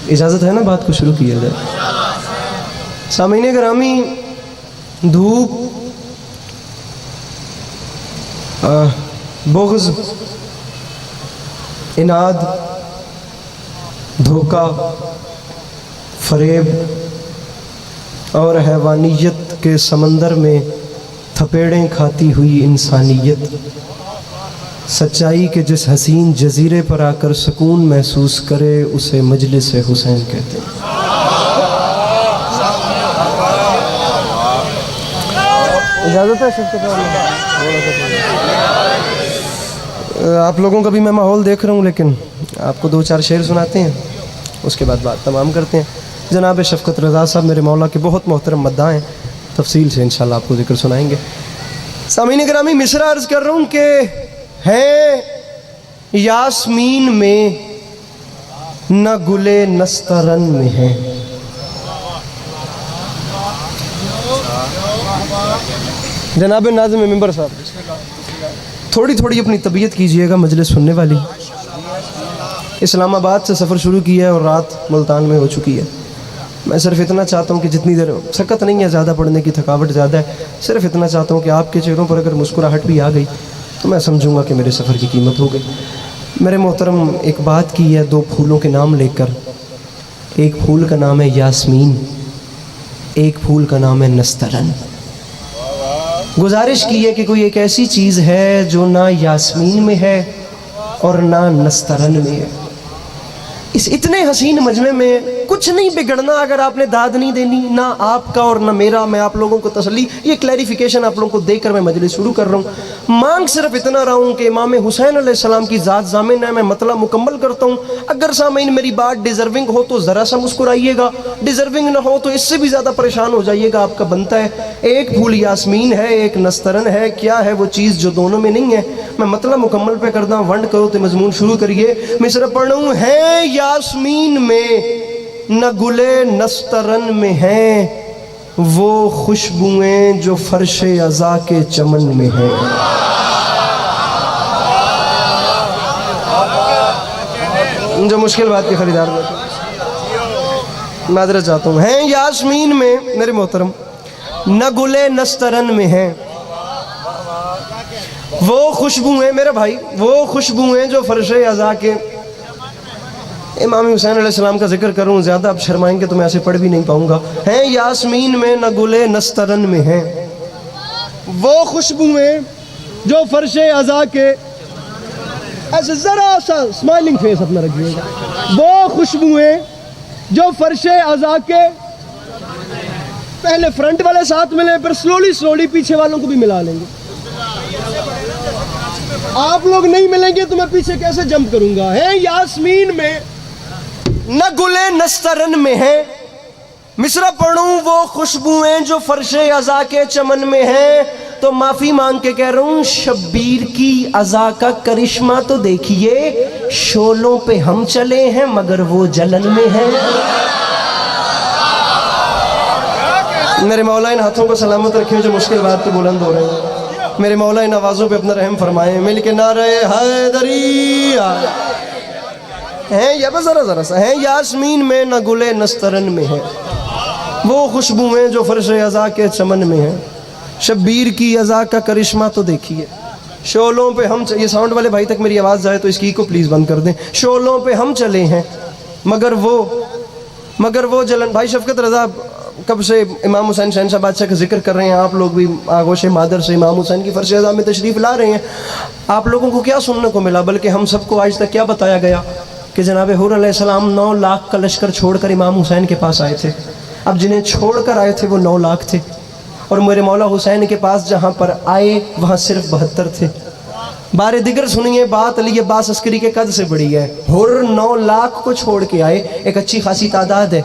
इजाज़त है ना बात को शुरू किया जाए। सामीने ग्रामी, धूप, बुग़्ज़, इनाद, धोखा, फरेब और हैवानियत के समंदर में थपेड़ें खाती हुई इंसानियत सच्चाई के जिस हसीन जजीरे पर आकर सुकून महसूस करे उसे मजलिस हुसैन कहते हैं। इजाज़त है? आप लोगों का भी मैं माहौल देख रहा हूँ, लेकिन आपको दो चार शेर सुनाते हैं, उसके बाद बात तमाम करते हैं। जनाब शफ़क़त रज़ा साहब मेरे मौला के बहुत मोहतरम मद्दाह हैं, तफसील से इंशाल्लाह आपको ज़िक्र सुनाएंगे। सामीन गिरामी, मिसरा अर्ज़ कर रहा हूँ कि है यास्मीन में न गुले नस्तरन में है। जनाब नाज़िम मिंबर साहब, थोड़ी थोड़ी अपनी तबीयत कीजिएगा, मजलिस सुनने वाली। इस्लामाबाद से सफ़र शुरू किया है और रात मुल्तान में हो चुकी है। मैं सिर्फ इतना चाहता हूँ कि जितनी देर, सकत नहीं है ज़्यादा, पढ़ने की थकावट ज़्यादा है, सिर्फ इतना चाहता हूँ कि आपके चेहरों पर अगर मुस्कुराहट भी आ गई तो मैं समझूंगा कि मेरे सफ़र की कीमत हो गई। मेरे मोहतरम, एक बात की है दो फूलों के नाम लेकर। एक फूल का नाम है यास्मीन, एक फूल का नाम है नस्तरन। गुजारिश की है कि कोई एक ऐसी चीज़ है जो ना यास्मीन में है और ना नस्तरन में है। इस इतने हसीन मजमे में कुछ नहीं बिगड़ना अगर आपने दाद नहीं देनी, ना आपका और ना मेरा। मैं आप लोगों को तसल्ली, ये क्लैरिफिकेशन आप लोगों को देकर मैं मजलिस शुरू कर रहा हूँ। मांग सिर्फ इतना रहा हूँ कि इमाम हुसैन अलैहिस्सलाम की ज़ात ज़ामिन है, मैं मतलब मुकम्मल करता हूँ। अगर सामीन मेरी बात डिज़र्विंग हो तो ज़रा सा मुस्कुराइएगा, डिज़र्विंग ना हो तो इससे भी ज़्यादा परेशान हो जाइएगा, आपका बनता है। एक फूल यास्मीन है, एक नस्तरन है। क्या है वो चीज़ जो दोनों में नहीं है? मैं मतलब मुकम्मल पे करदा, वंड करो तो मजमून शुरू करिए। मिसरा पढ़ूँ, है यास्मीन में न गुले नस्तरन में हैं वो खुशबुएं जो फर्शे अज़ा के चमन में हैं। जो मुश्किल बात के खरीदार मादरत चाहता हूँ, हैं यास्मीन में मेरे मोहतरम न गुले नस्तरन में हैं वो खुशबुएं, मेरे भाई, वो खुशबुएं जो फर्शे अज़ा के। इमाम हुसैन अलैहिस्सलाम का जिक्र करूँ ज़्यादा आप शर्माएंगे तो मैं ऐसे पढ़ भी नहीं पाऊँगा। हैं यास्मीन में न गुले नस्तरन में हैं वो खुशबुएं जो फर्शे अज़ा के, ऐसे ज़रा सा स्माइलिंग फेस अपना रखिएगा, वो खुशबुएं जो फर्शे अज़ा के। पहले फ्रंट वाले साथ मिले, फिर स्लोली स्लोली पीछे वालों को भी मिला लेंगे। आप लोग नहीं मिलेंगे तो मैं पीछे कैसे जंप करूँगा। है यास्मीन में न गुले नस्तरन में है। मिसरा पढ़ूं, वो खुशबुएं जो फर्शे अज़ा के चमन में हैं। तो माफ़ी मांग के कह रहा हूँ, शब्बीर की अज़ा का करिश्मा तो देखिए, शोलों पे हम चले हैं मगर वो जलन में है। मेरे मौला इन हाथों को सलामत रखे जो मुश्किल बात पे बुलंद हो रहे हैं। मेरे मौला इन आवाज़ों पे अपना रहम फरमाएं। मिल के नारे हैदरी हैं या बस ज़रा सा। हैं यास्मीन में न गुले नस्तरन में है वो खुशबुएं जो फर्शे अज़ा के चमन में है। शब्बीर की अज़ा का करिश्मा तो देखिए, शोलों पे हम ये साउंड वाले भाई तक मेरी आवाज़ जाए तो इसकी को प्लीज़ बंद कर दें। शोलों पे हम चले हैं मगर वो जलन। भाई शफ़क़त रज़ा कब से इमाम हुसैन शहंशाह बादशाह का जिक्र कर रहे हैं, आप लोग भी आगोश मादर से इमाम हुसैन की फर्श अज़ा में तशरीफ़ ला रहे हैं। आप लोगों को क्या सुनने को मिला, बल्कि हम सबको आज तक क्या बताया गया कि जनाब हुर अलैहिस्सलाम 9 लाख का लश्कर छोड़कर इमाम हुसैन के पास आए थे। अब जिन्हें छोड़कर आए थे वो 9 लाख थे, और मेरे मौला हुसैन के पास जहाँ पर आए वहाँ सिर्फ 72 थे। बारे दिगर सुनिए, बात अली अब्बास अस्करी के कद से बड़ी है। हुर 9 लाख को छोड़ के आए, एक अच्छी खासी तादाद है,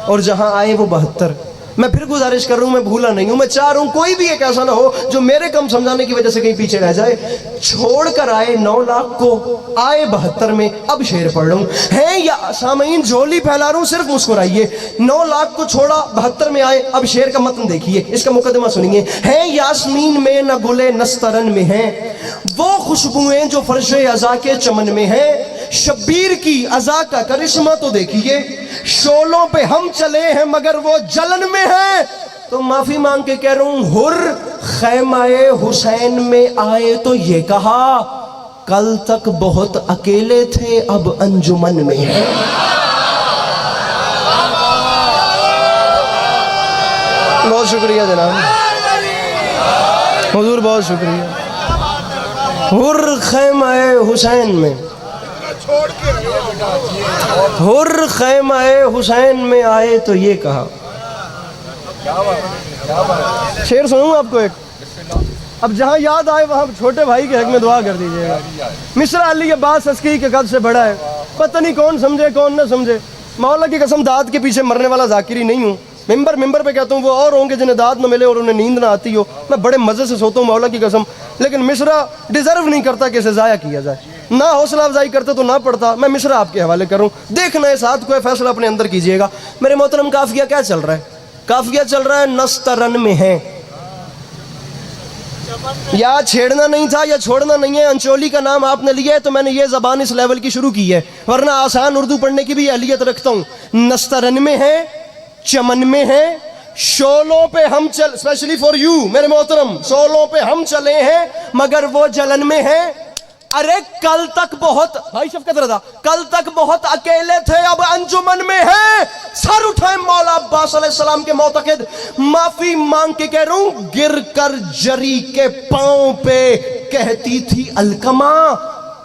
और जहाँ आए वो 72। मैं फिर गुजारिश कर रहा हूँ, मैं भूला नहीं हूँ, मैं चाह रहा हूँ कोई भी एक ऐसा ना हो जो मेरे कम समझाने की वजह से कहीं पीछे रह जाए। छोड़ कर आए 9 लाख को, आए 72 में। अब शेर पढ़ रहा हूँ, है या सामईन झोली फैला रहा हूँ, सिर्फ मुस्कुराइए। 9 लाख को छोड़ा, 72 में आए। अब शेर का मतन देखिए, इसका मुकदमा सुनिए। है यास्मीन में न गुले नस्तरन में है वो खुशबुएं जो फर्शे अज़ा के चमन में है। शब्बीर की अज़ा का करिश्मा तो देखिए, شعلوں پہ ہم چلے ہیں مگر وہ جلن میں ہیں. تو معافی مانگ کے کہہ رہا ہوں، ہر خیمہ حسین میں آئے تو یہ کہا کل تک بہت اکیلے تھے اب انجمن میں ہیں. بہت شکریہ جناب حضور، بہت شکریہ. ہر خیمہ حسین میں، ہر خیمہ حسین میں آئے تو یہ کہا. شعر سنوں آپ کو ایک، اب جہاں یاد آئے وہاں چھوٹے بھائی کے حق میں دعا کر دیجئے گا. مصرع علی عباس عسکری کے قد سے بڑا ہے، پتہ نہیں کون سمجھے کون نہ سمجھے. مولا کی قسم داد کے پیچھے مرنے والا ذاکری نہیں ہوں. ممبر پہ کہتا ہوں وہ اور ہوں گے جنہیں داد نہ ملے اور انہیں نیند نہ آتی ہو. میں بڑے مزے سے سوتا ہوں مولا کی قسم، لیکن مصرع ڈیزرو نہیں کرتا کہ اسے ضائع کیا جائے. نہ حوصلہ افزائی کرتے تو نہ پڑھتا. میں مصرع آپ کے حوالے کروں، دیکھنا ہے ساتھ کو فیصلہ اپنے اندر کیجئے گا. میرے محترم قافیہ کیا چل رہا ہے؟ قافیہ چل رہا ہے نسترن میں ہیں. یا چھیڑنا نہیں تھا یا چھوڑنا نہیں ہے. انچولی کا نام آپ نے لیا ہے تو میں نے یہ زبان اس لیول کی شروع کی ہے، ورنہ آسان اردو پڑھنے کی بھی اہلیت رکھتا ہوں. نسترن میں ہیں، چمن میں ہیں، شعلوں پہ ہم چل، اسپیشلی فار یو میرے محترم، شعلوں پہ ہم چلے ہیں مگر وہ جلن میں ہیں. ارے کل تک بہت، بھائی شفقت رضا، کل تک بہت اکیلے تھے اب انجمن میں ہیں. سر اٹھائیں مولا عباس علیہ السلام کے معتقد. معافی مانگ کے کہہ رہا ہوں، گر کر جری کے پاؤں پہ کہتی تھی الکما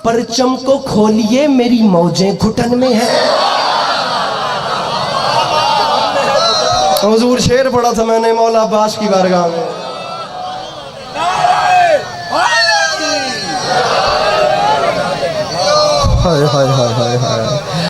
پرچم کو کھولیے میری موجیں گھٹن میں ہیں. حضور شعر پڑھا تھا میں نے مولا عباس کی بارگاہ میں. ہائے ہائے ہائے ہائے ہائے